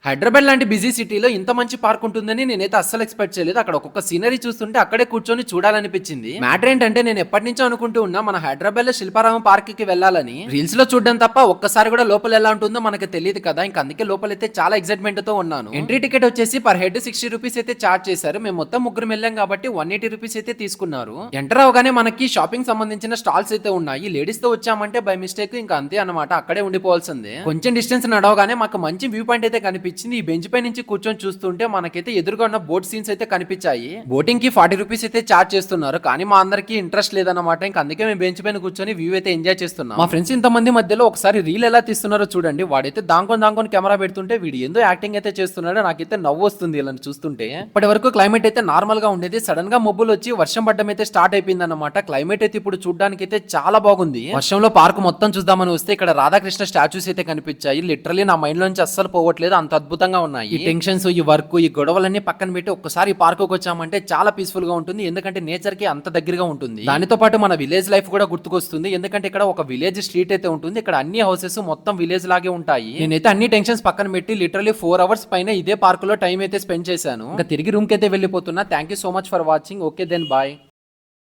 హైదరాబాద్ లాంటి బిజీ సిటీలో ఇంత మంచి పార్క్ ఉంటుందని నేనైతే అస్సలు ఎక్స్పెక్ట్ చేయలేదు. అక్కడ ఒక్కొక్క సీనరీ చూస్తుంటే అక్కడే కూర్చొని చూడాలనిపించింది. మ్యాటర్ ఏంటంటే నేను ఎప్పటి నుంచో అనుకుంటూ ఉన్నా మన హైదరాబాద్ లో శిల్పారామం పార్క్ కి వెళ్ళాలని. రీల్స్ లో చూడడం తప్ప ఒక్కసారి కూడా లోపల ఎలా ఉంటుందో మనకు తెలియదు కదా. ఇంకా అందుకే లోపలైతే చాలా ఎక్సైట్మెంట్ తో ఉన్నాను. ఎంట్రీ టికెట్ వచ్చేసి పర్ హెడ్ 60 రూపీస్ అయితే చార్జ్ చేశారు. మేము మొత్తం ముగ్గురు వెళ్ళాం కాబట్టి 180 రూపీస్ అయితే తీసుకున్నారు. ఎంటర్ అవగానే మనకి షాపింగ్ సంబంధించిన స్టాల్స్ అయితే ఉన్నాయి. లేడీస్ తో వచ్చామంటే బై మిస్టేక్ ఇంకా అంతే అనమాట, అక్కడే ఉండిపోవాల్సిందే. కొంచెం డిస్టెన్స్ నడవగానే మాకు మంచి వ్యూ పాయింట్ అయితే కనిపించింది. ఈ బెంచ్ పై నుంచి కూర్చొని చూస్తుంటే మనకైతే ఎదురుగా ఉన్న బోట్ సీన్స్ అయితే కనిపించాయి. బోటింగ్ కి 40 రూపీస్ అయితే చార్జ్ చేస్తున్నారు, కానీ మా అందరికి ఇంట్రెస్ట్ లేదన్నమాట. ఇంకా అందుకే మేము బెంచ్ పైన కూర్చొని వ్యూ అయితే ఎంజాయ్ చేస్తున్నాం. మా ఫ్రెండ్స్ ఇంతమంది మధ్యలో ఒకసారి రీల్ ఎలా తీస్తున్నారో చూడండి. వాడైతే దాంకొని కెమెరా పెడుతుంటే వీడు ఏందో యాక్టింగ్ అయితే చేస్తున్నాడు. నాకైతే నవ్వు వస్తుంది ఇలా చూస్తుంటే. ఇప్పటి వరకు క్లైమేట్ అయితే నార్మల్ గా ఉండేది, సడన్ గా మబ్బులు వచ్చి వర్షం పడడం అయితే స్టార్ట్ అయిపోయింది అనమాట. క్లైమేట్ అయితే ఇప్పుడు చూడడానికి అయితే చాలా బాగుంది. వర్షంలో పార్క్ మొత్తం చూద్దామని వస్తే ఇక్కడ రాధాకృష్ణ స్టాచ్యూస్ అయితే కనిపించాయి. లిటరలీ నా మైండ్ లోంచి అస్సలు పోవట్లేదు, అంత అద్భుతంగా ఉన్నాయి. ఈ టెన్షన్స్, ఈ వర్క్, ఈ గొడవలన్నీ పక్కన పెట్టి ఒక్కసారి పార్క్ వచ్చామంటే చాలా పీస్ఫుల్ గా ఉంటుంది. ఎందుకంటే నేచర్ కి అంత దగ్గరగా ఉంటుంది. దానితో పాటు మన విలేజ్ లైఫ్ కూడా గుర్తుకొస్తుంది. ఎందుకంటే ఇక్కడ ఒక విలేజ్ స్ట్రీట్ అయితే ఉంటుంది. ఇక్కడ అన్ని హౌసెస్ మొత్తం విలేజ్ లాగే ఉంటాయి. నేనైతే అన్ని టెన్షన్స్ పక్కన పెట్టి లిటరలీ 4 అవర్స్ పైన ఇదే పార్క్ లో టైం అయితే స్పెండ్ చేశాను. ఇంకా తిరిగి రూమ్ కి అయితే వెళ్ళిపోతున్నా. Thank you so much for watching. Okay then bye.